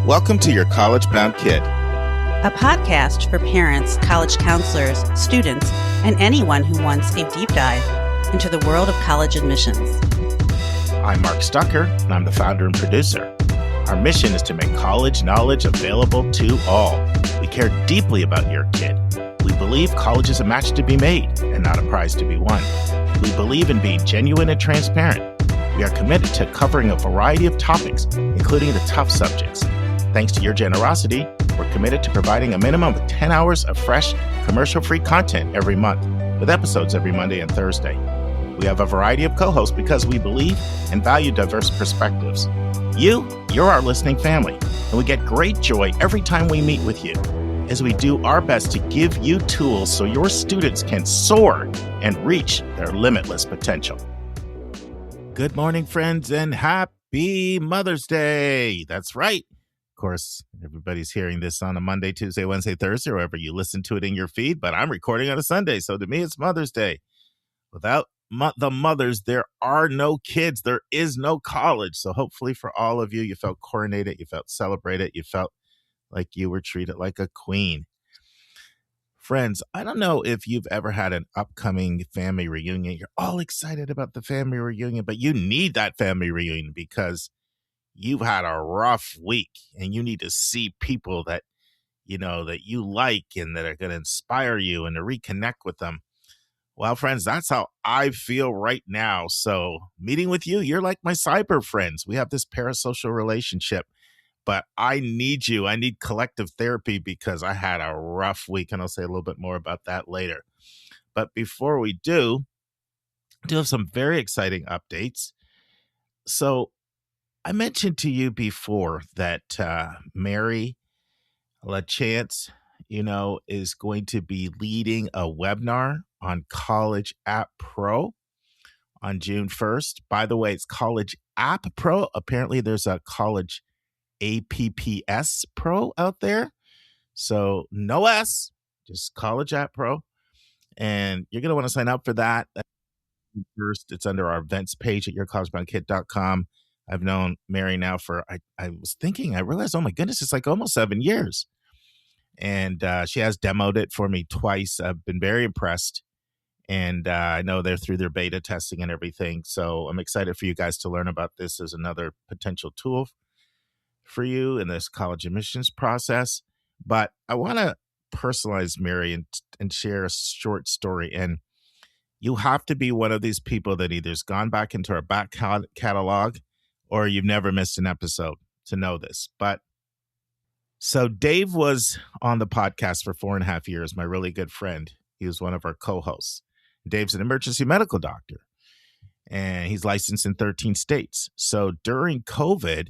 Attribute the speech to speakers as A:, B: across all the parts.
A: Welcome to Your College Bound Kid,
B: a podcast for parents, college counselors, students, and anyone who wants a deep dive into the world of college admissions.
A: I'm Mark Stucker, and I'm the founder and producer. Our mission is to make college knowledge available to all. We care deeply about your kid. We believe college is a match to be made and not a prize to be won. We believe in being genuine and transparent. We are committed to covering a variety of topics, including the tough subjects. Thanks to your generosity, we're committed to providing a minimum of 10 hours of fresh, commercial-free content every month, with episodes every Monday and Thursday. We have a variety of co-hosts because we believe and value diverse perspectives. You're our listening family, and we get great joy every time we meet with you, as we do our best to give you tools so your students can soar and reach their limitless potential. Good morning, friends, and happy Mother's Day. That's right. Of course, everybody's hearing this on a Monday, Tuesday, Wednesday, Thursday, wherever you listen to it in your feed, but I'm recording on a Sunday, so to me, it's Mother's Day. Without the mothers, there are no kids. There is no college. So hopefully for all of you, you felt coronated, you felt celebrated, you felt like you were treated like a queen. Friends, I don't know if you've ever had an upcoming family reunion. You're all excited about the family reunion, but you need that family reunion because you've had a rough week and you need to see people that you like and that are going to inspire you and to reconnect with them. Well, friends, that's how I feel right now. So meeting with you, you're like my cyber friends. We have this parasocial relationship, but I need you. I need collective therapy because I had a rough week, and I'll say a little bit more about that later. But before we do have some very exciting updates. So I mentioned to you before that Mary LaChance, is going to be leading a webinar on College App Pro on June 1st. By the way, it's College App Pro. Apparently, there's a College APPS Pro out there. So no S, just College App Pro. And you're going to want to sign up for that. First, it's under our events page at yourcollegeboundkid.com. I've known Mary now for, I realized, oh my goodness, it's like almost 7 years. And she has demoed it for me twice. I've been very impressed. And I know they're through their beta testing and everything. So I'm excited for you guys to learn about this as another potential tool for you in this college admissions process. But I want to personalize Mary and share a short story. And you have to be one of these people that either has gone back into our back catalog or you've never missed an episode to know this. But so Dave was on the podcast for 4.5 years, my really good friend. He was one of our co-hosts. Dave's an emergency medical doctor, and he's licensed in 13 states. So during COVID,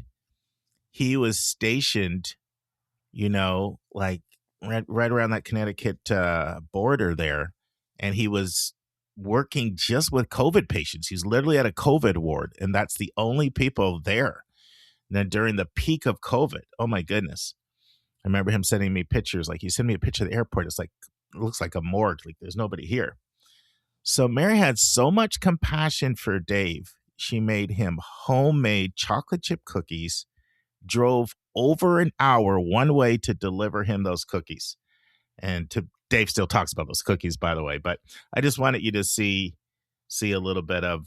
A: he was stationed, like right around that Connecticut border there, and he was working just with COVID patients. He's literally at a COVID ward, and that's the only people there. And then during the peak of COVID, oh my goodness, I remember him sending me pictures. Like he sent me a picture of the airport. It looks like a morgue. Like there's nobody here. So Mary had so much compassion for Dave. She made him homemade chocolate chip cookies, drove over an hour one way to deliver him those cookies. And Dave still talks about those cookies, by the way, but I just wanted you to see a little bit of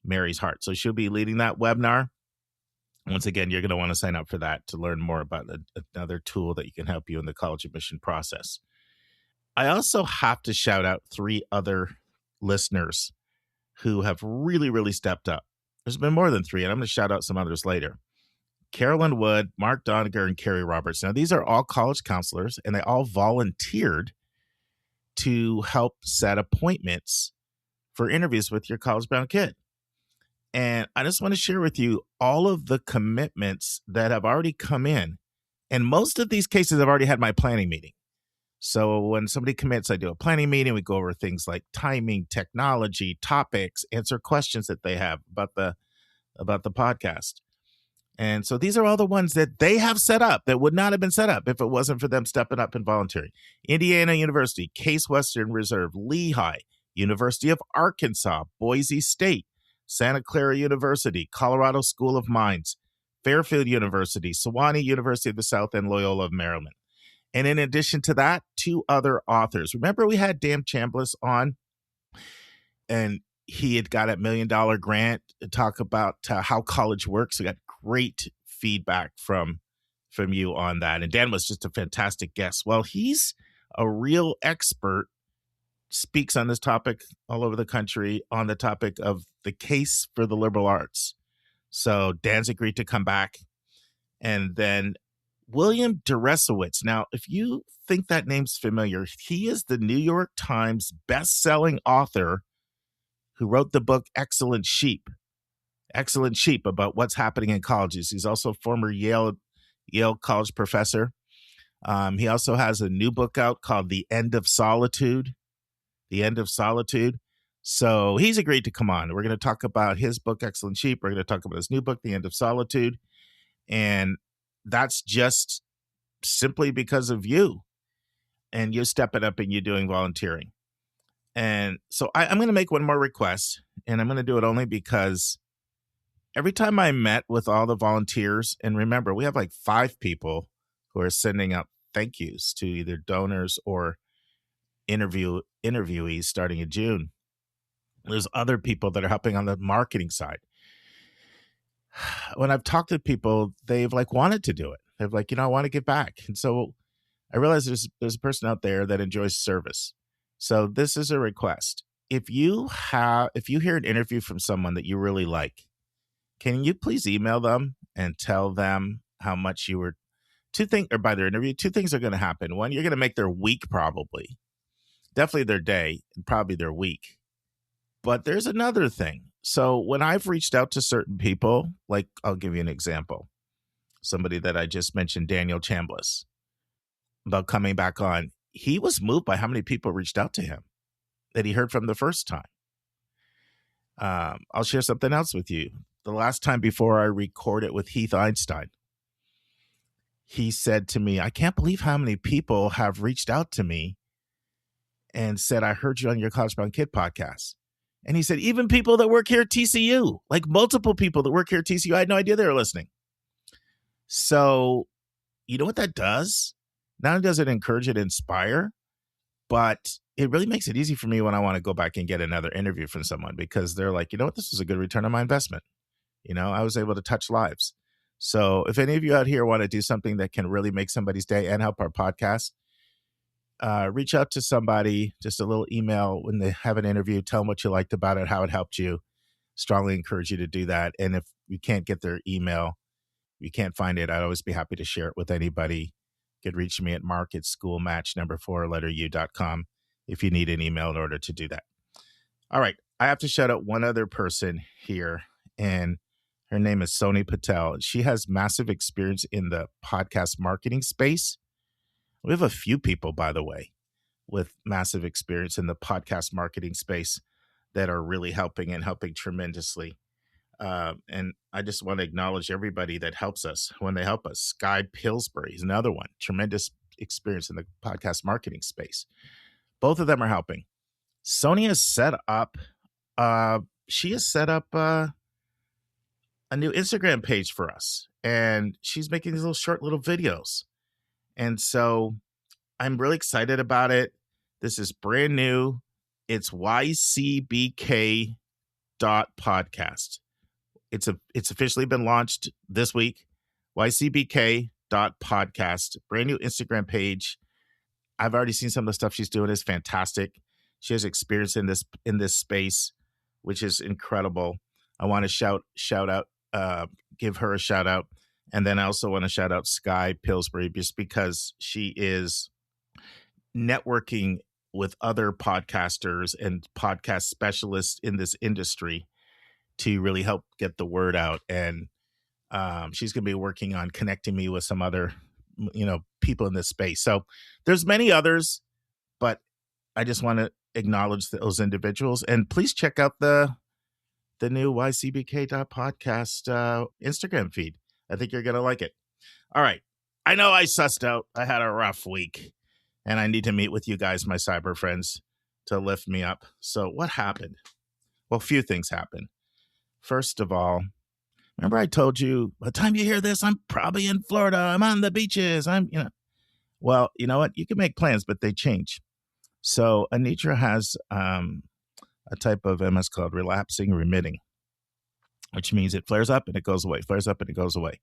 A: Mary's heart. So she'll be leading that webinar. Once again, you're going to want to sign up for that to learn more about another tool that you can help you in the college admission process. I also have to shout out 3 other listeners who have really, really stepped up. There's been more than 3, and I'm going to shout out some others later. Carolyn Wood, Mark Doniger, and Carrie Roberts. Now, these are all college counselors, and they all volunteered to help set appointments for interviews with your college-bound kid. And I just want to share with you all of the commitments that have already come in. And most of these cases, I've already had my planning meeting. So when somebody commits, I do a planning meeting. We go over things like timing, technology, topics, answer questions that they have about the podcast. And so these are all the ones that they have set up that would not have been set up if it wasn't for them stepping up and volunteering. Indiana University, Case Western Reserve, Lehigh, University of Arkansas, Boise State, Santa Clara University, Colorado School of Mines, Fairfield University, Sewanee University of the South, and Loyola of Maryland. And in addition to that, 2 other authors. Remember we had Dan Chambliss on, and he had got a $1 million grant to talk about how college works. We got great feedback from you on that. And Dan was just a fantastic guest. Well, he's a real expert, speaks on this topic all over the country on the topic of the case for the liberal arts. So Dan's agreed to come back. And then William Deresiewicz. Now, if you think that name's familiar, he is the New York Times best-selling author who wrote the book Excellent Sheep, about what's happening in colleges. He's also a former Yale College professor. He also has a new book out called The End of Solitude. So he's agreed to come on. We're going to talk about his book, Excellent Sheep. We're going to talk about his new book, The End of Solitude. And that's just simply because of you and you stepping up and you doing volunteering. And so I'm going to make one more request, and I'm going to do it only because every time I met with all the volunteers, and remember, we have like 5 people who are sending out thank yous to either donors or interviewees starting in June. There's other people that are helping on the marketing side. When I've talked to people, they've like wanted to do it. They've like, I want to give back. And so I realize there's a person out there that enjoys service. So this is a request. If you hear an interview from someone that you really like, can you please email them and tell them how much you were by their interview? 2 things are going to happen. One, you're going to make their week, probably. Definitely their day and probably their week. But there's another thing. So when I've reached out to certain people, like I'll give you an example. Somebody that I just mentioned, Daniel Chambliss, about coming back on. He was moved by how many people reached out to him that he heard from the first time. I'll share something else with you. The last time before I recorded with Heath Einstein, he said to me, I can't believe how many people have reached out to me and said, I heard you on your College Bound Kid podcast. And he said, even people that work here at TCU, like multiple people that work here at TCU, I had no idea they were listening. So you know what that does? Not only does it encourage and inspire, but it really makes it easy for me when I want to go back and get another interview from someone, because they're like, you know what, this was a good return on my investment. I was able to touch lives. So if any of you out here want to do something that can really make somebody's day and help our podcast, reach out to somebody, just a little email when they have an interview, tell them what you liked about it, how it helped you. Strongly encourage you to do that. And if you can't get their email, you can't find it, I'd always be happy to share it with anybody. You could reach me at mark@schoolmatch4u.com if you need an email in order to do that. All right. I have to shout out one other person here, and her name is Sony Patel. She has massive experience in the podcast marketing space. We have a few people, by the way, with massive experience in the podcast marketing space that are really helping tremendously. And I just want to acknowledge everybody that helps us when they help us. Sky Pillsbury is another one. Tremendous experience in the podcast marketing space. Both of them are helping. Sony has set up, a new Instagram page for us. And she's making these short little videos. And so I'm really excited about it. This is brand new. It's YCBK.podcast. It's officially been launched this week. YCBK.podcast. Brand new Instagram page. I've already seen some of the stuff she's doing is fantastic. She has experience in this space, which is incredible. I want to shout out, give her a shout out. And then I also want to shout out Sky Pillsbury, just because she is networking with other podcasters and podcast specialists in this industry to really help get the word out. And she's going to be working on connecting me with some other, people in this space. So there's many others, but I just want to acknowledge those individuals. And please check out the new YCBK.podcast Instagram feed. I think you're going to like it. All right. I know I sussed out. I had a rough week, and I need to meet with you guys, my cyber friends, to lift me up. So what happened? Well, a few things happened. First of all, Remember I told you, by the time you hear this, I'm probably in Florida. I'm on the beaches. Well, you know what? You can make plans, but they change. So Anitra has a type of MS called relapsing remitting, which means it flares up and it goes away, flares up and it goes away.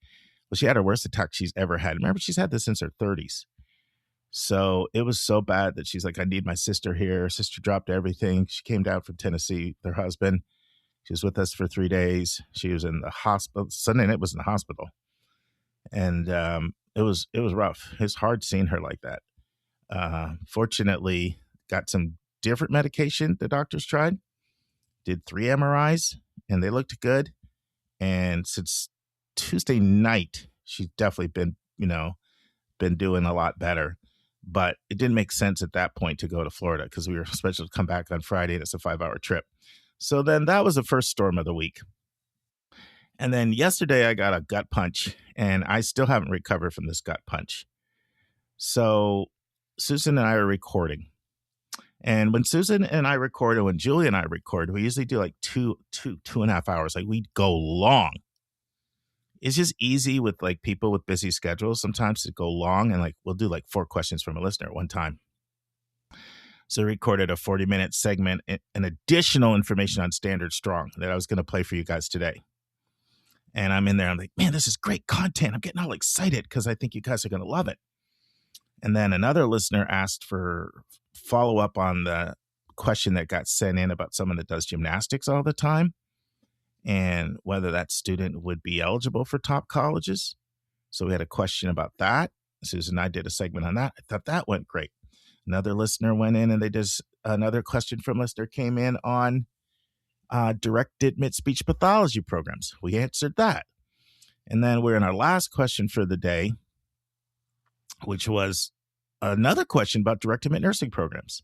A: Well, she had her worst attack she's ever had. Remember, she's had this since her 30s. So it was so bad that she's like, I need my sister here. Her sister dropped everything. She came down from Tennessee with her husband. She was with us for 3 days. She was in the hospital. Sunday night was in the hospital. And it was rough. It's hard seeing her like that. Fortunately, got some different medication the doctors tried. Did 3 MRIs, and they looked good. And since Tuesday night, she's definitely been doing a lot better. But it didn't make sense at that point to go to Florida because we were supposed to come back on Friday, and it's a 5-hour trip. So then that was the first storm of the week. And then yesterday I got a gut punch, and I still haven't recovered from this gut punch. So Susan and I are recording. And when Susan and I record, or when Julie and I record, we usually do like two and a half hours. Like, we go long. It's just easy with like people with busy schedules sometimes to go long, and like we'll do like 4 questions from a listener at one time. So I recorded a 40-minute segment and additional information on Standard Strong that I was going to play for you guys today. And I'm in there. I'm like, man, this is great content. I'm getting all excited because I think you guys are going to love it. And then another listener asked for follow-up on the question that got sent in about someone that does gymnastics all the time and whether that student would be eligible for top colleges. So we had a question about that. Susan and I did a segment on that. I thought that went great. Another listener went in and they just, another question from listener came in on direct admit speech pathology programs. We answered that. And then we're in our last question for the day, which was another question about direct admit nursing programs.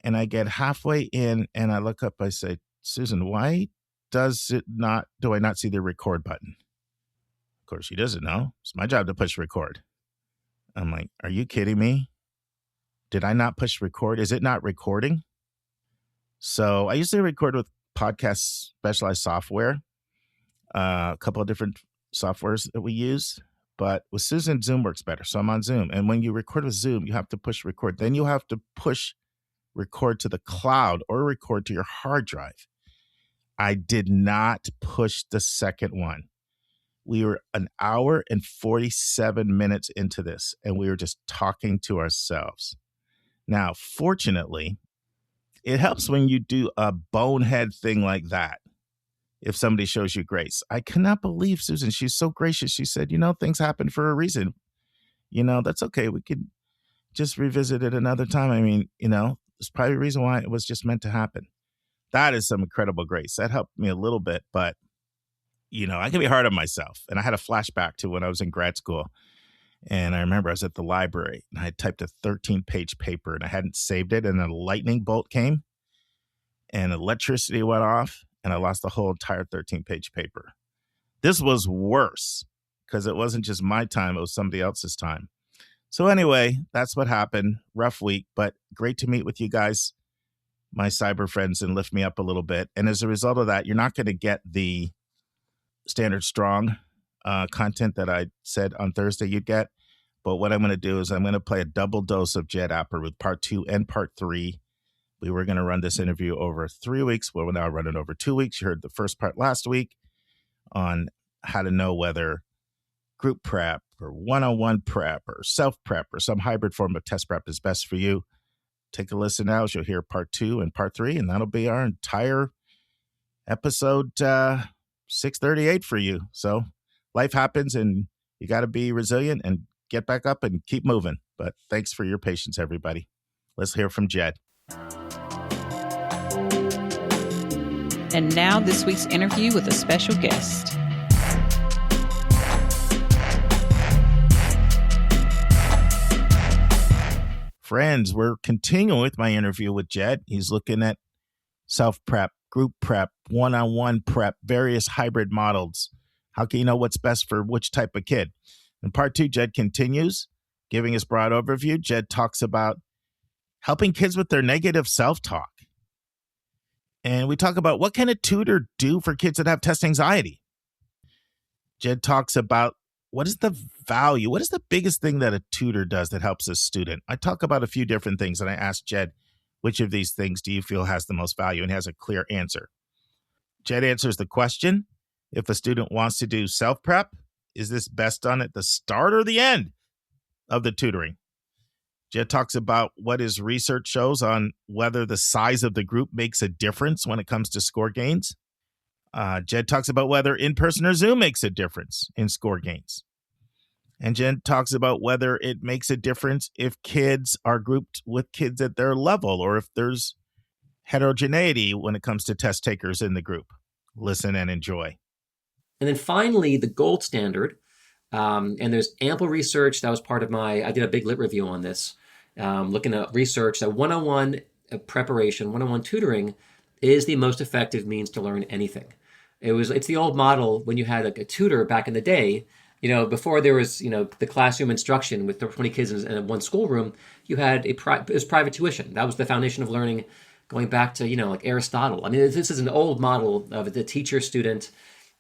A: And I get halfway in and I look up, I say, Susan, why do I not see the record button? Of course, she doesn't know. It's my job to push record. I'm like, are you kidding me? Did I not push record? Is it not recording? So I usually record with podcast specialized software, a couple of different softwares that we use. But with Susan, Zoom works better. So I'm on Zoom. And when you record with Zoom, you have to push record. Then you have to push record to the cloud or record to your hard drive. I did not push the second one. We were an hour and 47 minutes into this, and we were just talking to ourselves. Now, fortunately, it helps when you do a bonehead thing like that. If somebody shows you grace. I cannot believe Susan. She's so gracious. She said, things happen for a reason. That's okay. We could just revisit it another time. I mean, there's probably a reason why it was just meant to happen. That is some incredible grace. That helped me a little bit, but, I can be hard on myself. And I had a flashback to when I was in grad school. And I remember I was at the library and I had typed a 13-page paper and I hadn't saved it. And a lightning bolt came and electricity went off. And I lost the whole entire 13-page paper. This was worse because it wasn't just my time. It was somebody else's time. So anyway, that's what happened. Rough week, but great to meet with you guys, my cyber friends, and lift me up a little bit. And as a result of that, you're not going to get the Standard Strong content that I said on Thursday you'd get. But what I'm going to do is I'm going to play a double dose of Jed Apper with part 2 and part 3. We were going to run this interview over 3 weeks. Well, we're now running over 2 weeks. You heard the first part last week on how to know whether group prep or one-on-one prep or self-prep or some hybrid form of test prep is best for you. Take a listen now as you'll hear part 2 and part 3, and that'll be our entire episode 638 for you. So life happens, and you got to be resilient and get back up and keep moving. But thanks for your patience, everybody. Let's hear from Jed.
C: And now this week's interview with a special guest.
A: Friends, we're continuing with my interview with Jed. He's looking at self-prep, group prep, one-on-one prep, various hybrid models. How can you know what's best for which type of kid? In part 2, Jed continues, giving his broad overview. Jed talks about helping kids with their negative self-talk. And we talk about what can a tutor do for kids that have test anxiety? Jed talks about what is the value, what is the biggest thing that a tutor does that helps a student. I talk about a few different things, and I asked Jed, which of these things do you feel has the most value, and has a clear answer. Jed answers the question, if a student wants to do self-prep, is this best done at the start or the end of the tutoring? Jed talks about what his research shows on whether the size of the group makes a difference when it comes to score gains. Jed talks about whether in-person or Zoom makes a difference in score gains. And Jed talks about whether it makes a difference if kids are grouped with kids at their level or if there's heterogeneity when it comes to test takers in the group. Listen and enjoy.
D: And then finally, the gold standard. And there's ample research. That was part of I did a big lit review on this, looking at research that one-on-one preparation, one-on-one tutoring is the most effective means to learn anything. It's the old model when you had a tutor back in the day, before there was, the classroom instruction with 20 kids in one schoolroom, you had it was private tuition. That was the foundation of learning going back to, like Aristotle. I mean, this is an old model of the teacher student,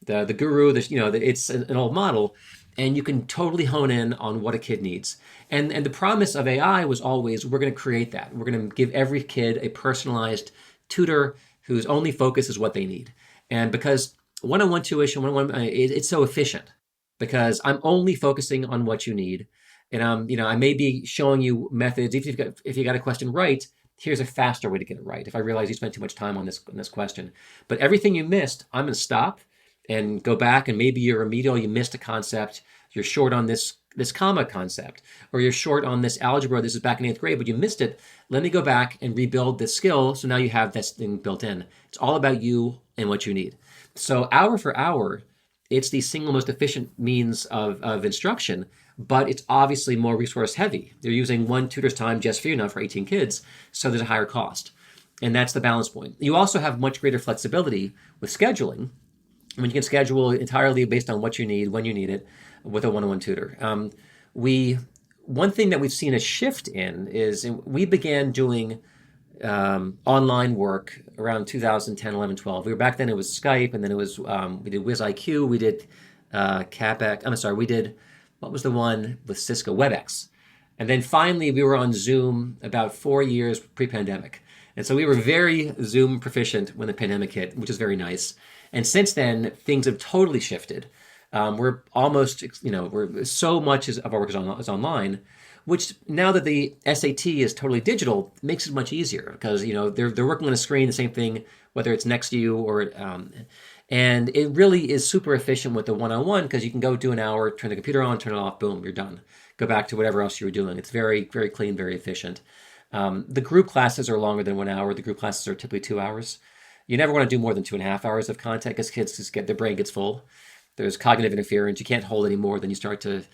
D: the guru, it's an old model, and you can totally hone in on what a kid needs. And the promise of AI was always, we're going to create that. We're going to give every kid a personalized tutor whose only focus is what they need. And because one-on-one tuition, it's so efficient because I'm only focusing on what you need. And I may be showing you methods. If you got a question right, here's a faster way to get it right. If I realize you spent too much time on this question, but everything you missed, I'm going to stop and go back, and maybe you're remedial, you missed a concept, you're short on this comma concept, or you're short on this algebra, this is back in 8th grade, but you missed it. Let me go back and rebuild this skill, so now you have this thing built in. It's all about you and what you need. So hour for hour, it's the single most efficient means of instruction, but it's obviously more resource heavy. They're using one tutor's time just for you, not for 18 kids, so there's a higher cost. And that's the balance point. You also have much greater flexibility with scheduling, when you can schedule entirely based on what you need, when you need it, with a one-on-one tutor. One thing that we've seen a shift in is we began doing online work around 2010, 11, 12. Back then it was Skype, and then it was, we did WizIQ, we did we did, what was the one with Cisco, WebEx. And then finally we were on Zoom about 4 years pre-pandemic. And so we were very Zoom proficient when the pandemic hit, which is very nice. And since then, things have totally shifted. We're almost, we're so much of our work is online, which now that the SAT is totally digital, makes it much easier because, they're working on a screen, the same thing, whether it's next to you or, and it really is super efficient with the one-on-one because you can go do an hour, turn the computer on, turn it off, boom, you're done. Go back to whatever else you were doing. It's very, very clean, very efficient. The group classes are longer than 1 hour. The group classes are typically 2 hours. You never want to do more than 2.5 hours of content because kids their brain gets full. There's cognitive interference. You can't hold any more than you start to,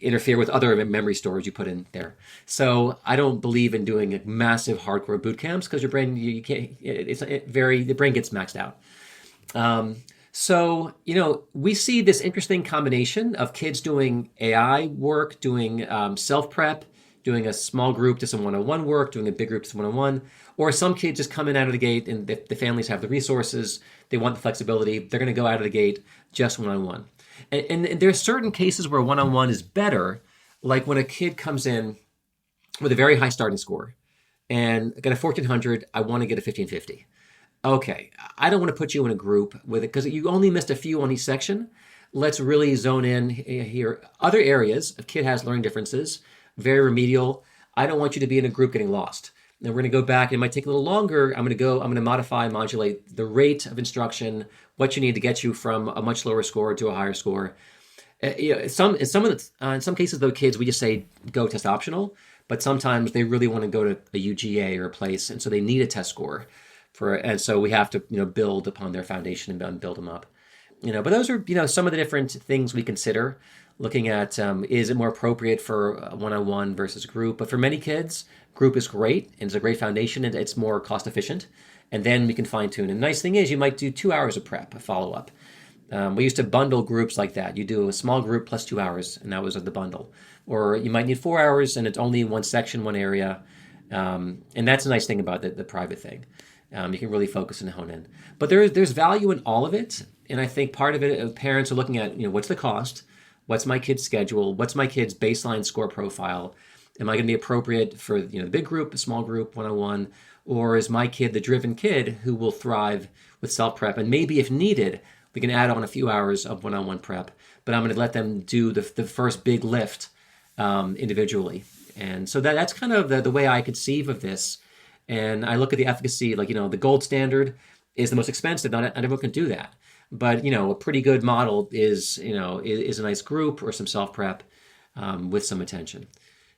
D: interfere with other memory storage you put in there. So I don't believe in doing massive hardcore boot camps because your brain, you can't, the brain gets maxed out. So, we see this interesting combination of kids doing AI work, doing self-prep, doing a small group to some one-on-one work, doing a big group to some one-on-one, or some kids just come in out of the gate and the families have the resources, they want the flexibility, they're going to go out of the gate just one-on-one. And there are certain cases where one-on-one is better, like when a kid comes in with a very high starting score and got a 1400, I want to get a 1550. Okay, I don't want to put you in a group with it because you only missed a few on each section. Let's really zone in here. Other areas, a kid has learning differences, very remedial. I don't want you to be in a group getting lost. And we're going to go back. It might take a little longer. I'm going to modulate the rate of instruction, what you need to get you from a much lower score to a higher score. In some cases, though, kids, we just say go test optional, but sometimes they really want to go to a UGA or a place, and so they need a test score and so we have to, build upon their foundation and build them up. But those are, some of the different things we consider looking at, is it more appropriate for one-on-one versus group? But for many kids, group is great and it's a great foundation and it's more cost efficient. And then we can fine tune. And the nice thing is you might do 2 hours of prep, a follow-up. We used to bundle groups like that. You do a small group plus 2 hours, and that was the bundle. Or you might need 4 hours and it's only one section, one area. And that's a nice thing about the private thing. You can really focus and hone in. But there's value in all of it. And I think part of it, parents are looking at, what's the cost? What's my kid's schedule? What's my kid's baseline score profile? Am I going to be appropriate for, the big group, a small group, one-on-one? Or is my kid the driven kid who will thrive with self-prep? And maybe if needed, we can add on a few hours of one-on-one prep. But I'm going to let them do the first big lift individually. And so that's kind of the way I conceive of this. And I look at the efficacy, like, the gold standard is the most expensive. Not everyone can do that. But, a pretty good model is a nice group or some self-prep with some attention.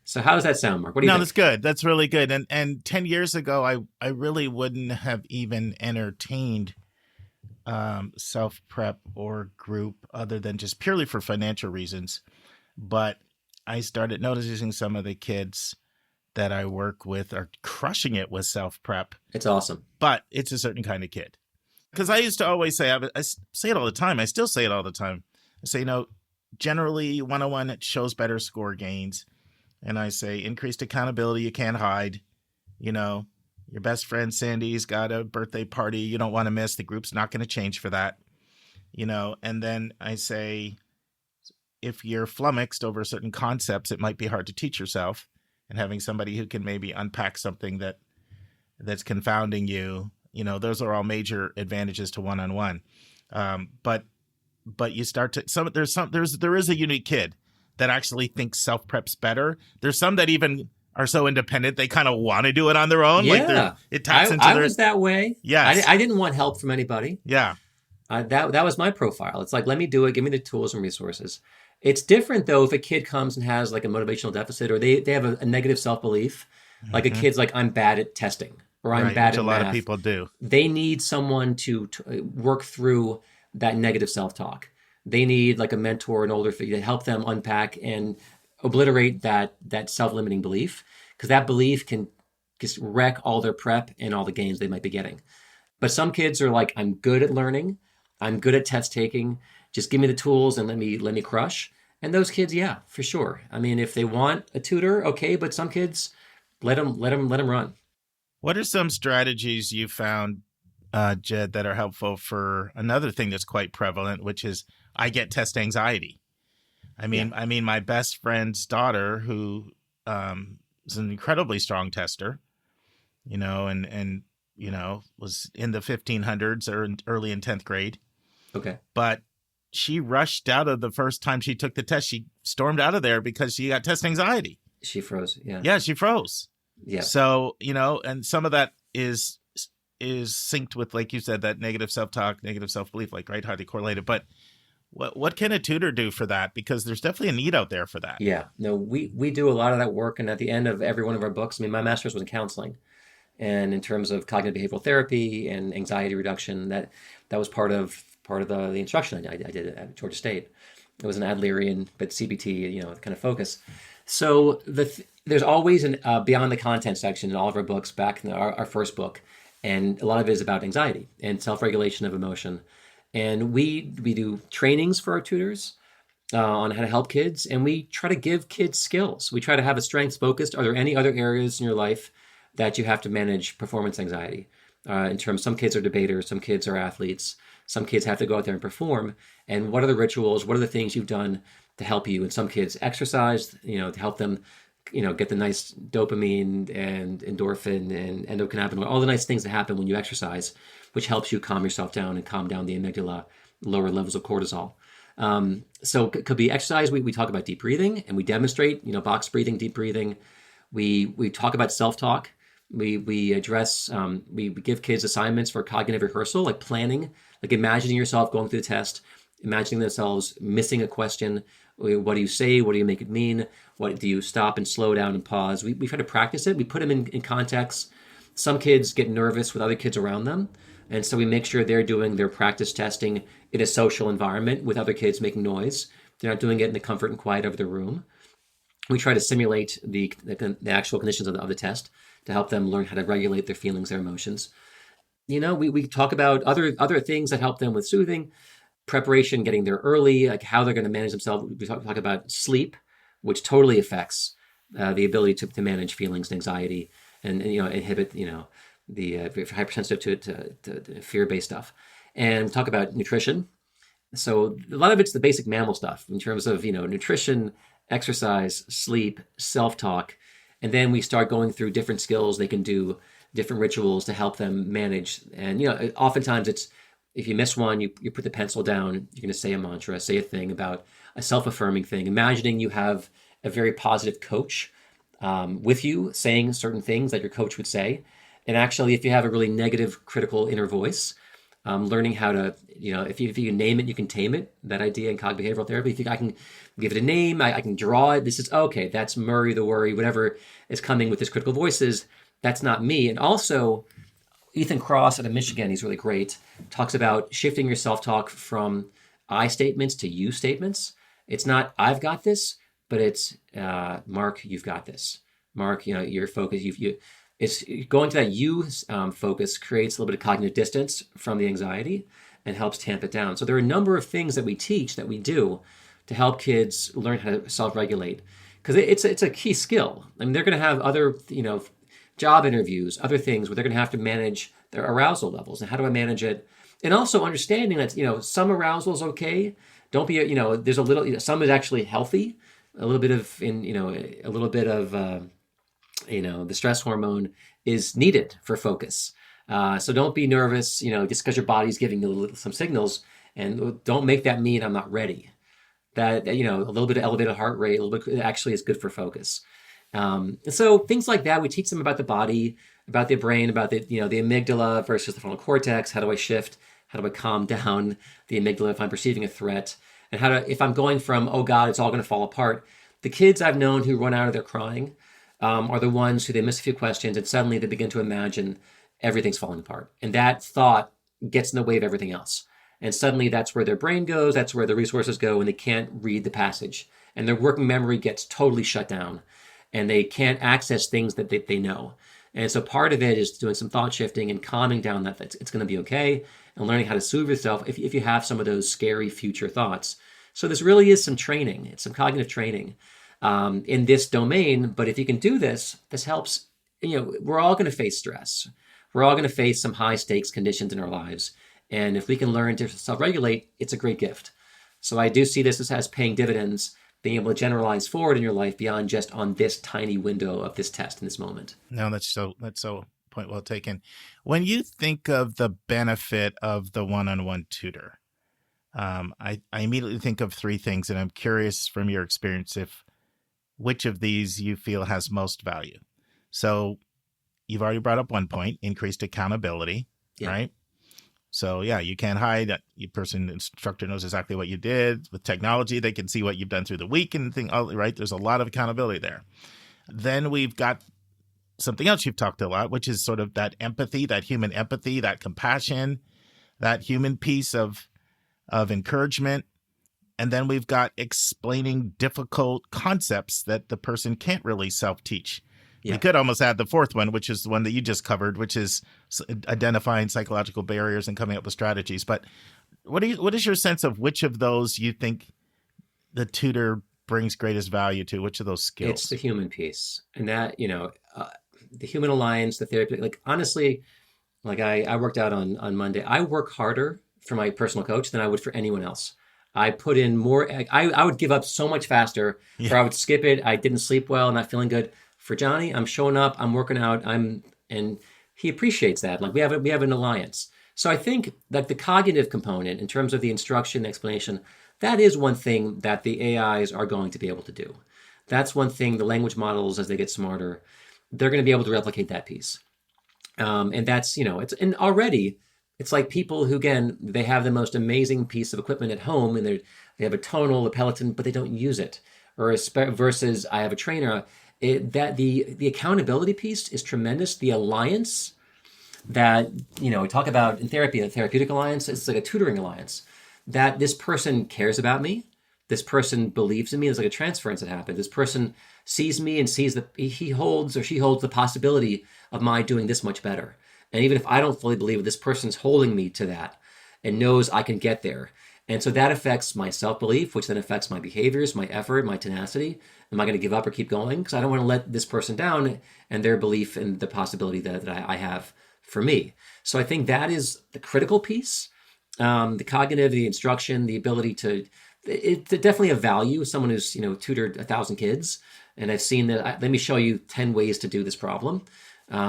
D: So how does that sound, Mark? What do you think?
A: That's good. That's really good. And 10 years ago, I really wouldn't have even entertained self-prep or group other than just purely for financial reasons. But I started noticing some of the kids that I work with are crushing it with self-prep.
D: It's awesome.
A: But it's a certain kind of kid. Because I used to always say, I say it all the time. I still say it all the time. I say, generally one-on-one it shows better score gains. And I say increased accountability you can't hide. Your best friend Sandy's got a birthday party you don't want to miss. The group's not going to change for that. And then I say if you're flummoxed over certain concepts, it might be hard to teach yourself. And having somebody who can maybe unpack something that's confounding you, those are all major advantages to one-on-one. But you start to there is a unique kid that actually thinks self-prep's better. There's some that even are so independent they kind of want to do it on their own.
D: Yeah,
A: it taps into
D: I was that way.
A: Yes.
D: I didn't want help from anybody.
A: Yeah.
D: That was my profile. It's like, let me do it. Give me the tools and resources. It's different, though, if a kid comes and has like a motivational deficit or they have a negative self-belief. Mm-hmm. Like a kid's like, I'm bad at testing or I'm bad at math.
A: A lot of people do.
D: They need someone to work through that negative self-talk. They need like a mentor, an older figure to help them unpack and obliterate that self-limiting belief, because that belief can just wreck all their prep and all the gains they might be getting. But some kids are like, I'm good at learning. I'm good at test taking. Just give me the tools and let me crush. And those kids, yeah, for sure. I mean, if they want a tutor, okay, but some kids, let them run.
A: What are some strategies you found, Jed, that are helpful for another thing that's quite prevalent, which is I get test anxiety. I mean, my best friend's daughter, who is an incredibly strong tester, and was in the 1500s or early in 10th grade.
D: Okay.
A: But she rushed out of the first time she took the test. She stormed out of there because she got test anxiety.
D: She froze. Yeah.
A: Yeah, she froze.
D: Yeah.
A: So, and some of that is synced with, like you said, that negative self-talk, negative self-belief, like, right, highly correlated. But what can a tutor do for that? Because there's definitely a need out there for that.
D: Yeah. No, we do a lot of that work. And at the end of every one of our books, my master's was in counseling. And in terms of cognitive behavioral therapy and anxiety reduction, that was part of the instruction I did at Georgia State. It was an Adlerian, but CBT, kind of focus. So there's always an beyond the content section in all of our books, back in our first book. And a lot of it is about anxiety and self-regulation of emotion. And we do trainings for our tutors on how to help kids. And we try to give kids skills. We try to have a strengths focused. Are there any other areas in your life that you have to manage performance anxiety? In terms, some kids are debaters, some kids are athletes, some kids have to go out there and perform. And what are the rituals? What are the things you've done to help you? And some kids exercise, to help them, get the nice dopamine and endorphin and endocannabinoid, all the nice things that happen when you exercise, which helps you calm yourself down and calm down the amygdala, lower levels of cortisol. So it could be exercise. We talk about deep breathing and we demonstrate, box breathing, deep breathing. We talk about self-talk. We address, we give kids assignments for cognitive rehearsal, like planning, like imagining yourself going through the test, imagining themselves missing a question. What do you say? What do you make it mean? What do you stop and slow down and pause? We try to practice it. We put them in context. Some kids get nervous with other kids around them. And so we make sure they're doing their practice testing in a social environment with other kids making noise. They're not doing it in the comfort and quiet of their room. We try to simulate the actual conditions of the test to help them learn how to regulate their feelings, their emotions. We talk about other things that help them with soothing, preparation, getting there early, like how they're going to manage themselves. We talk about sleep, which totally affects the ability to manage feelings and anxiety and inhibit, the if you're hypersensitive to fear-based stuff. And we talk about nutrition, So a lot of it's the basic mammal stuff in terms of, nutrition, exercise, sleep, self-talk. And then we start going through different skills they can do, different rituals to help them manage. And, oftentimes it's, if you miss one, you put the pencil down, you're going to say a mantra, say a thing about a self-affirming thing, imagining you have a very positive coach with you saying certain things that your coach would say. And actually, if you have a really negative, critical inner voice, learning how to, if you can name it, you can tame it. That idea in cognitive behavioral therapy. If I can give it a name, I can draw it. This is, okay, that's Murray the worry, whatever is coming with his critical voices. That's not me. And also, Ethan Cross out of Michigan, he's really great, talks about shifting your self-talk from I statements to you statements. It's not, I've got this, but it's, Mark, you've got this. Mark, your focus, it's going to that you focus creates a little bit of cognitive distance from the anxiety and helps tamp it down. So there are a number of things that we teach, that we do to help kids learn how to self-regulate, because it's a key skill. I mean, they're going to have other, job interviews, other things where they're going to have to manage their arousal levels. And how do I manage it? And also understanding that, some arousal is okay. Don't be, there's a little, some is actually healthy. A little bit of, the stress hormone is needed for focus. So don't be nervous, just because your body's giving you some signals, and don't make that mean I'm not ready. That, a little bit of elevated heart rate, a little bit actually is good for focus. And so things like that, we teach them about the body, about the brain, about the amygdala versus the frontal cortex. How do I shift? How do I calm down the amygdala if I'm perceiving a threat? And if I'm going from, oh God, it's all going to fall apart. The kids I've known who run out of their crying are the ones who they miss a few questions and suddenly they begin to imagine everything's falling apart. And that thought gets in the way of everything else. And suddenly that's where their brain goes, that's where the resources go, and they can't read the passage. And their working memory gets totally shut down. And they can't access things that they know. And so part of it is doing some thought shifting and calming down that it's going to be okay, and learning how to soothe yourself if you have some of those scary future thoughts. So this really is some training. It's some cognitive training in this domain. But if you can do this helps. We're all going to face stress. We're all going to face some high stakes conditions in our lives. And if we can learn to self-regulate, it's a great gift. So I do see this as paying dividends, being able to generalize forward in your life beyond just on this tiny window of this test in this moment.
A: No, that's so point well taken. When you think of the benefit of the one-on-one tutor, I immediately think of three things, and I'm curious from your experience which of these you feel has most value. So you've already brought up one point, increased accountability, right? So you can't hide that. Instructor knows exactly what you did. With technology, they can see what you've done through the week and right? There's a lot of accountability there. Then we've got something else you've talked a lot, which is sort of that empathy, that human empathy, that compassion, that human piece of encouragement. And then we've got explaining difficult concepts that the person can't really self-teach. Yeah. We could almost add the fourth one, which is the one that you just covered, which is identifying psychological barriers and coming up with strategies. But what is your sense of which of those you think the tutor brings greatest value to? Which of those skills?
D: It's the human piece. And that, the human alliance, the therapy, honestly, I worked out on Monday. I work harder for my personal coach than I would for anyone else. I put in more. I would give up so much faster, or I would skip it. I didn't sleep well, not feeling good. For Johnny, I'm showing up, I'm working out, and he appreciates that. We have an alliance. So I think that the cognitive component, in terms of the instruction, explanation, that is one thing that the AIs are going to be able to do. That's one thing. The language models, as they get smarter, they're going to be able to replicate that piece. And that's and already it's like people who, again, they have the most amazing piece of equipment at home, and they have a tonal, a Peloton, but they don't use it. Or versus I have a trainer. That the accountability piece is tremendous. The alliance that, we talk about in therapy, a therapeutic alliance, it's like a tutoring alliance, that this person cares about me. This person believes in me. There's like a transference that happens. This person sees me and sees that he holds or she holds the possibility of my doing this much better. And even if I don't fully believe it, this person's holding me to that and knows I can get there. And so that affects my self-belief, which then affects my behaviors, my effort, my tenacity. Am I going to give up or keep going? Because I don't want to let this person down and their belief in the possibility that I have for me. So I think that is the critical piece. The cognitive, the instruction, the ability to, it's definitely a value. Someone who's, tutored 1,000 kids, and I've seen that. Let me show you 10 ways to do this problem.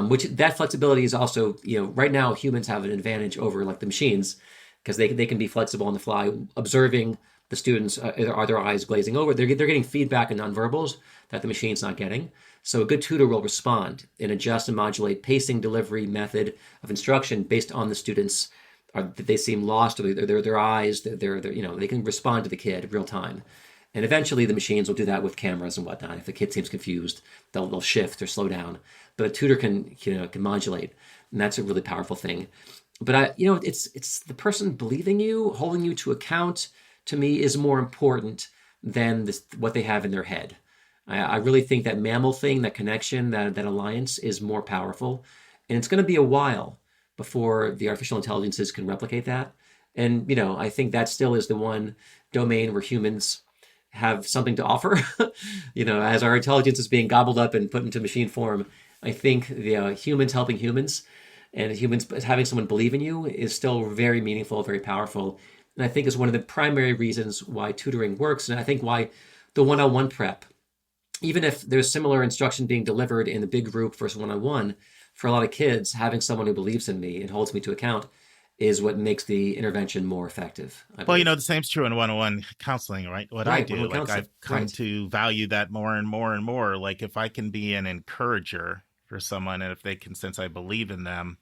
D: Which that flexibility is also, right now humans have an advantage over like the machines because they can be flexible on the fly, observing the students. Are their eyes glazing over? They're getting feedback and nonverbals that the machine's not getting. So a good tutor will respond and adjust and modulate pacing, delivery, method of instruction based on the students. That they seem lost, or their eyes, they can respond to the kid real time. And eventually the machines will do that with cameras and whatnot. If the kid seems confused, they'll shift or slow down. But a tutor can modulate, and that's a really powerful thing. But it's the person believing you, holding you to account. To me, is more important than what they have in their head. I really think that mammal thing, that connection, that alliance is more powerful, and it's going to be a while before the artificial intelligences can replicate that. And I think that still is the one domain where humans have something to offer. As our intelligence is being gobbled up and put into machine form, I think the humans helping humans and humans having someone believe in you is still very meaningful, very powerful. And I think is one of the primary reasons why tutoring works. And I think why the one-on-one prep, even if there's similar instruction being delivered in the big group versus one-on-one, for a lot of kids, having someone who believes in me and holds me to account is what makes the intervention more effective.
A: Well, the same's true in one-on-one counseling, right? What I do, like I've come to value that more and more and more. Like if I can be an encourager for someone, and if they can sense I believe in them,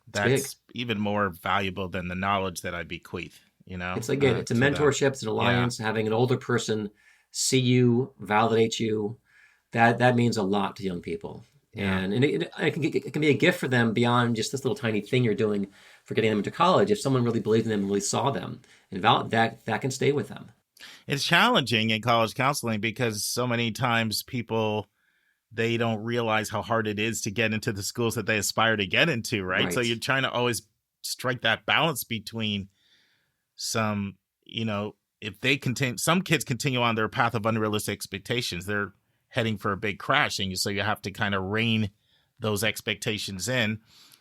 A: that's even more valuable than the knowledge that I bequeath.
D: It's again, it's a mentorship, it's an alliance. Having an older person see you, validate you, that means a lot to young people. Yeah. And it can be a gift for them beyond just this little tiny thing you're doing for getting them into college. If someone really believed in them and really saw them, and that can stay with them.
A: It's challenging in college counseling because so many times people, they don't realize how hard it is to get into the schools that they aspire to get into, right? So you're trying to always strike that balance between some, if some kids continue on their path of unrealistic expectations, they're heading for a big crash, and so you have to kind of rein those expectations in,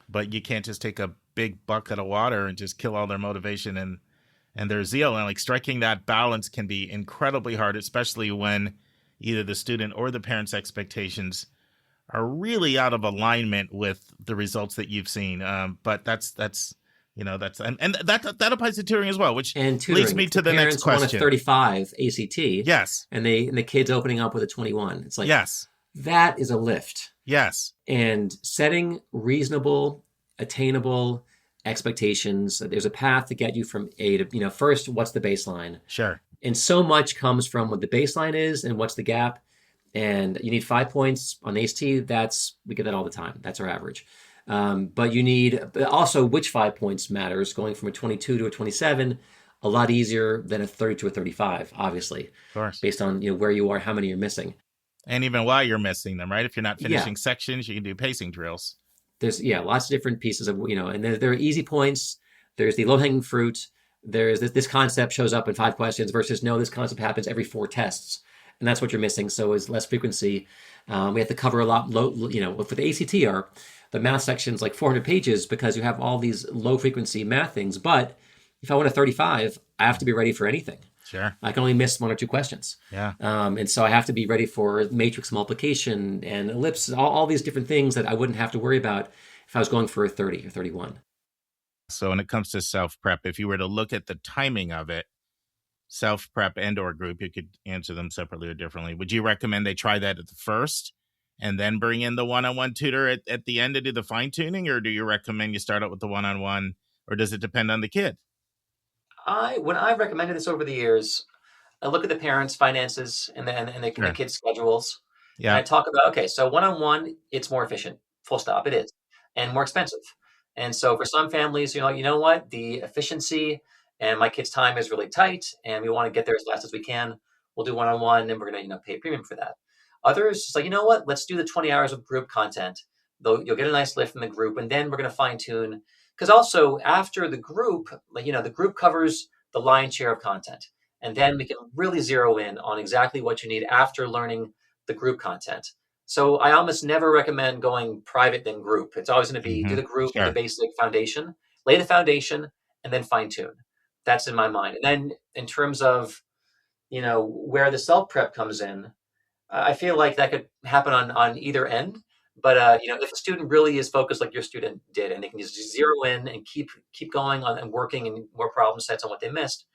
A: but you can't just take a big bucket of water and just kill all their motivation and their zeal. And like striking that balance can be incredibly hard, especially when either the student or the parent's expectations are really out of alignment with the results that you've seen. But that's that applies to tutoring as well, which leads me to the next question.
D: Want a 35 ACT.
A: Yes.
D: And the kid's opening up with a 21. It's like,
A: yes,
D: that is a lift.
A: Yes.
D: And setting reasonable, attainable expectations. There's a path to get you from A to, first, what's the baseline?
A: Sure.
D: And so much comes from what the baseline is and what's the gap. And you need 5 points on ACT. We get that all the time. That's our average. But you need also which 5 points matters, going from a 22 to a 27, a lot easier than a 30 to a 35, obviously.
A: Of course.
D: Based on where you are, how many you're missing.
A: And even why you're missing them, right? If you're not finishing sections, you can do pacing drills.
D: There's lots of different pieces of, and there are easy points. There's the low-hanging fruit. There's this concept shows up in 5 questions versus no, this concept happens every 4 tests. And that's what you're missing. So is less frequency. We have to cover a lot low, for the ACT the math section's like 400 pages because you have all these low frequency math things. But if I want a 35, I have to be ready for anything.
A: Sure.
D: I can only miss 1 or 2 questions.
A: Yeah.
D: And so I have to be ready for matrix multiplication and ellipses, all these different things that I wouldn't have to worry about if I was going for a 30 or 31.
A: So when it comes to self-prep, if you were to look at the timing of it, self-prep and or group, you could answer them separately or differently. Would you recommend they try that at the first and then bring in the one-on-one tutor at the end to do the fine-tuning? Or do you recommend you start out with the one-on-one, or does it depend on the kid?
D: When I've recommended this over the years, I look at the parents' finances and the kids' schedules. Yeah. And I talk about, okay, so one-on-one, it's more efficient. Full stop, it is. And more expensive. And so for some families, you know what? The efficiency and my kid's time is really tight and we want to get there as fast as we can. We'll do one-on-one and we're going to pay a premium for that. Others, just like, you know what? Let's do the 20 hours of group content. Though you'll get a nice lift in the group, and then we're going to fine tune. Because also after the group, the group covers the lion's share of content, and then we can really zero in on exactly what you need after learning the group content. So I almost never recommend going private then group. It's always going to be do the group, the basic foundation, lay the foundation, and then fine tune.
E: That's in my mind. And then in terms of, where the self-prep comes in, I feel like that could happen on either end. But if a student really is focused like your student did, and they can just zero in and keep going on and working and more problem sets on what they missed,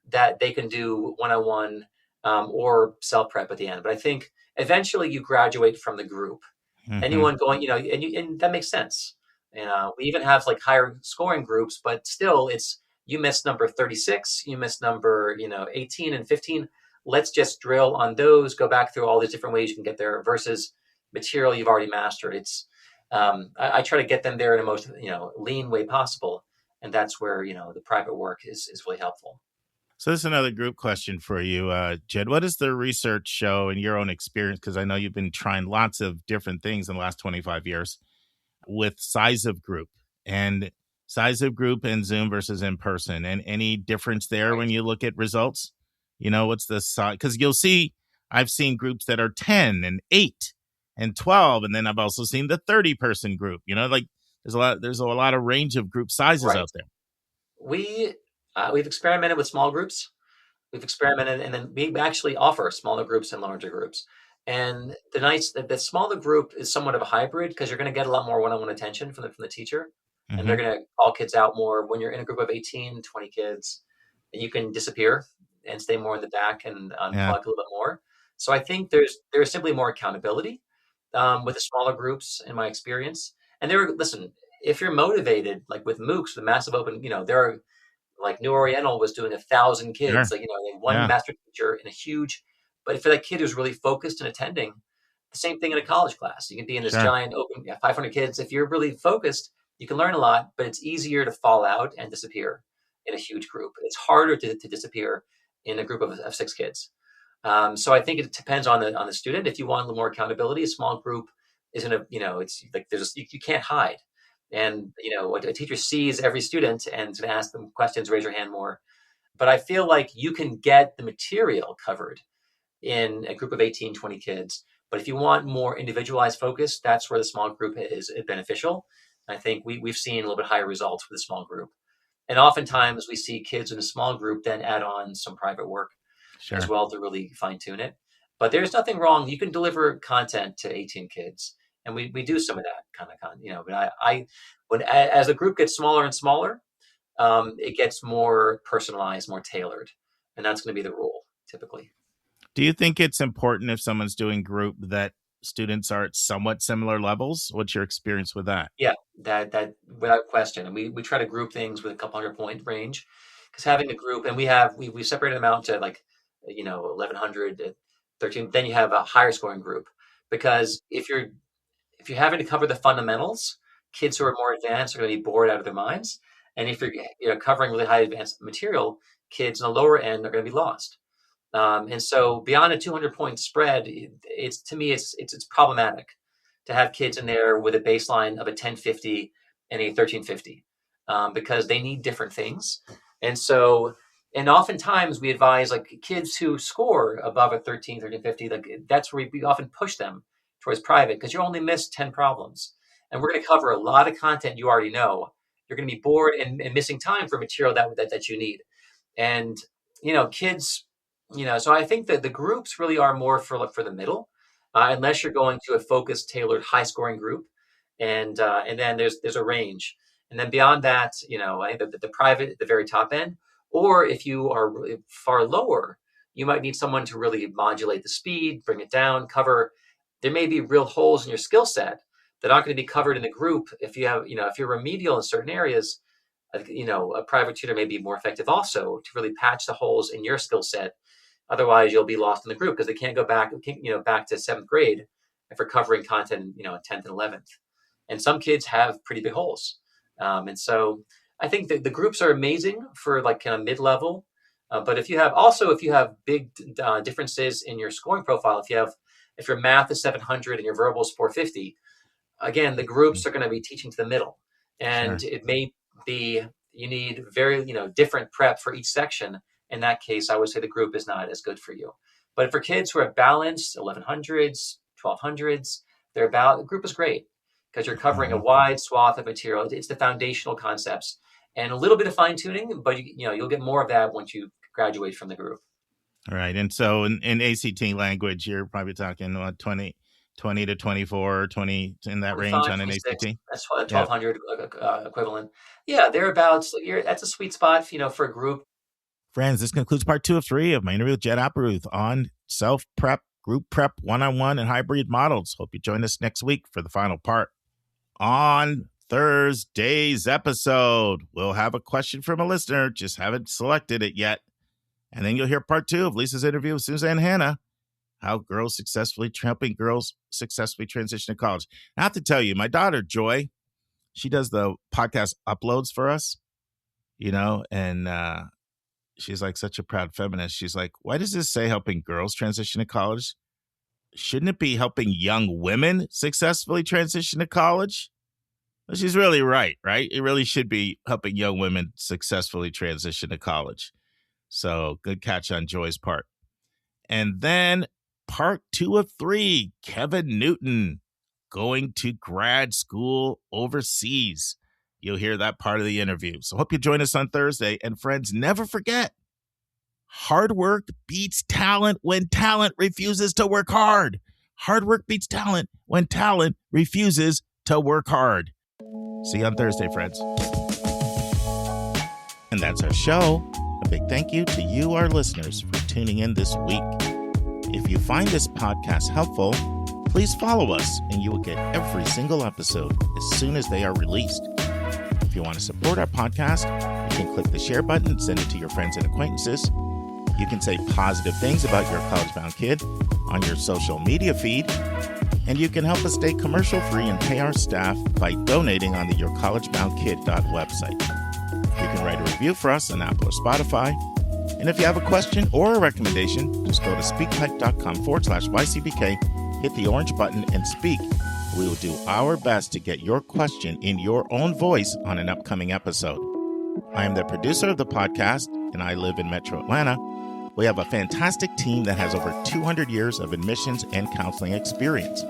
E: that they can do one-on-one or self-prep at the end. But I think eventually you graduate from the group.
A: Hmm.
E: Anyone going, and that makes sense. We even have like higher scoring groups, but still it's, you missed number 36, you missed number, 18 and 15. Let's just drill on those, go back through all these different ways you can get there versus material you've already mastered. It's, I try to get them there in the most, lean way possible. And that's where, the private work is really helpful.
A: So this is another group question for you, Jed. What does the research show in your own experience? Because I know you've been trying lots of different things in the last 25 years with size of group and Zoom versus in person, and any difference there when
E: Right.
A: you look at results? What's the size? Because I've seen groups that are 10 and 8 and 12, and then I've also seen the 30-person group. Like there's a lot of range of group sizes
E: Right.
A: out there.
E: We've experimented with small groups. We've experimented, and then we actually offer smaller groups and larger groups. And the smaller group is somewhat of a hybrid because you're going to get a lot more one-on-one attention from the teacher, and they're
A: Hmm.
E: going to call kids out more. When you're in a group of 18, 20 kids, and you can disappear and stay more in the back and
A: Yeah,
E: unplug a little bit more. So I think there's simply more accountability with the smaller groups, in my experience. And listen, if you're motivated, like with MOOCs, the massive open, there are, like New Oriental was doing 1,000 kids,
A: sure.
E: like, they had one
A: Yeah,
E: master teacher in a huge, but for that kid who's really focused and attending, the same thing in a college class. You can be in this
A: sure.
E: giant open, 500 kids. If you're really focused, you can learn a lot, but it's easier to fall out and disappear in a huge group. It's harder to disappear in a group of 6 kids. So I think it depends on the student. If you want a little more accountability, a small group isn't it's like you can't hide. And a teacher sees every student and is going to ask them questions, raise your hand more. But I feel like you can get the material covered in a group of 18, 20 kids. But if you want more individualized focus, that's where the small group is beneficial. I think we've seen a little bit higher results with a small group. And oftentimes we see kids in a small group then add on some private work as
A: Sure.
E: well to really fine tune it. But there's nothing wrong. You can deliver content to 18 kids. And we do some of that kind of but as the group gets smaller and smaller, it gets more personalized, more tailored. And that's going to be the rule typically.
A: Do you think it's important if someone's doing group that students are at somewhat similar levels? What's your experience with that?
E: Yeah, that without question. And we try to group things with a couple 100-point range, because having a group, and we separated them out to like 1100 to 13. Then you have a higher scoring group, because if you're having to cover the fundamentals, kids who are more advanced are going to be bored out of their minds. And if you're covering really high advanced material, kids in the lower end are going to be lost. And so beyond a 200-point spread, it's to me it's problematic to have kids in there with a baseline of a 1050 and a 1350, because they need different things. And so, and oftentimes we advise like kids who score above a 1350, like that's where we often push them towards private, because you only missed 10 problems. And we're going to cover a lot of content you already know. You're going to be bored and missing time for material that you need. And, kids, so I think that the groups really are more for the middle, unless you're going to a focused, tailored, high scoring group. And then there's a range. And then beyond that, I think the private at the very top end, or if you are really far lower, you might need someone to really modulate the speed, bring it down, cover. There may be real holes in your skill set that aren't going to be covered in the group. If you're remedial in certain areas, a private tutor may be more effective also to really patch the holes in your skill set. Otherwise, you'll be lost in the group because they can't go back to 7th grade if we're covering content, in 10th and 11th. And some kids have pretty big holes. And so I think that the groups are amazing for like kind of mid-level. But if you have big differences in your scoring profile, if your math is 700 and your verbal is 450, again, the groups are going to be teaching to the middle. And
A: Sure.
E: it may be you need very, different prep for each section. In that case, I would say the group is not as good for you. But for kids who are balanced, 1100s, 1200s, the group is great because you're covering a
A: Mhm.
E: wide swath of material. It's the foundational concepts. and a little bit of fine tuning, but you'll get more of that once you graduate from the group.
A: All right. And so in ACT language, you're probably talking 20 to 24, 20 in that range on an
E: 26,
A: ACT.
E: that's 1,200 equivalent. Yeah, thereabouts. That's a sweet spot, for a group.
A: Friends, this concludes part 2 of 3 of my interview with Jed Apparuth on self-prep, group prep, one-on-one, and hybrid models. Hope you join us next week for the final part. On Thursday's episode, we'll have a question from a listener. Just haven't selected it yet. And then you'll hear part 2 of Lisa's interview with Suzanne Hanna, helping girls successfully transition to college. I have to tell you, my daughter, Joy, she does the podcast uploads for us, and she's like such a proud feminist. She's like, why does this say helping girls transition to college? Shouldn't it be helping young women successfully transition to college? Well, she's really right? It really should be helping young women successfully transition to college. So good catch on Joy's part. And then part 2 of 3, Kevin Newton going to grad school overseas. You'll hear that part of the interview. So hope you join us on Thursday. And friends, never forget, hard work beats talent when talent refuses to work hard. Hard work beats talent when talent refuses to work hard. See you on Thursday, friends. And that's our show. A big thank you to you, our listeners, for tuning in this week. If you find this podcast helpful, please follow us and you will get every single episode as soon as they are released. If you want to support our podcast, you can click the share button and send it to your friends and acquaintances. You can say positive things about your college-bound kid on your social media feed. And you can help us stay commercial-free and pay our staff by donating on the yourcollegeboundkid.website. You can write a review for us on Apple or Spotify. And if you have a question or a recommendation, just go to speakpipe.com/YCBK, hit the orange button, and speak. We will do our best to get your question in your own voice on an upcoming episode. I am the producer of the podcast, and I live in Metro Atlanta. We have a fantastic team that has over 200 years of admissions and counseling experience.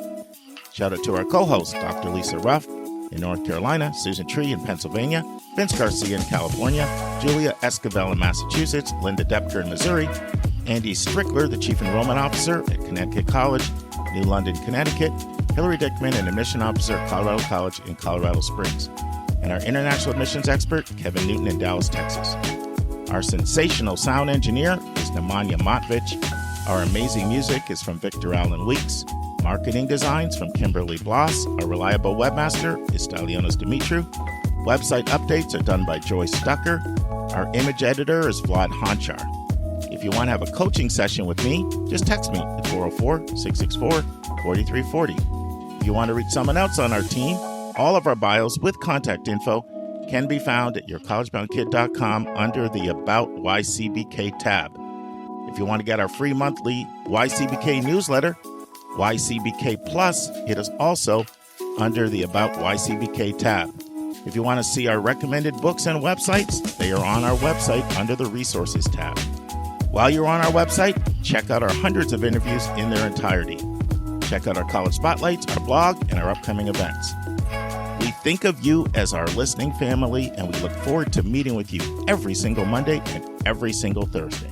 A: Shout out to our co-hosts, Dr. Lisa Ruff in North Carolina, Susan Tree in Pennsylvania, Vince Garcia in California, Julia Esquivel in Massachusetts, Linda Depker in Missouri, Andy Strickler, the Chief Enrollment Officer at Connecticut College, New London, Connecticut, Hillary Dickman, an Admission Officer at Colorado College in Colorado Springs, and our International Admissions Expert, Kevin Newton in Dallas, Texas. Our sensational sound engineer is Nemanja Motvich. Our amazing music is from Victor Allen Weeks. Marketing designs from Kimberly Bloss. Our reliable webmaster is Stylionis Dimitru. Website updates are done by Joyce Stucker. Our image editor is Vlad Honchar. If you want to have a coaching session with me, just text me at 404-664-4340. If you want to reach someone else on our team, all of our bios with contact info can be found at yourcollegeboundkid.com under the About YCBK tab. If you want to get our free monthly YCBK newsletter, YCBK Plus, it is also under the About YCBK tab. If you want to see our recommended books and websites, they are on our website under the Resources tab. While you're on our website, check out our hundreds of interviews in their entirety. Check out our college spotlights, our blog, and our upcoming events. We think of you as our listening family, and we look forward to meeting with you every single Monday and every single Thursday.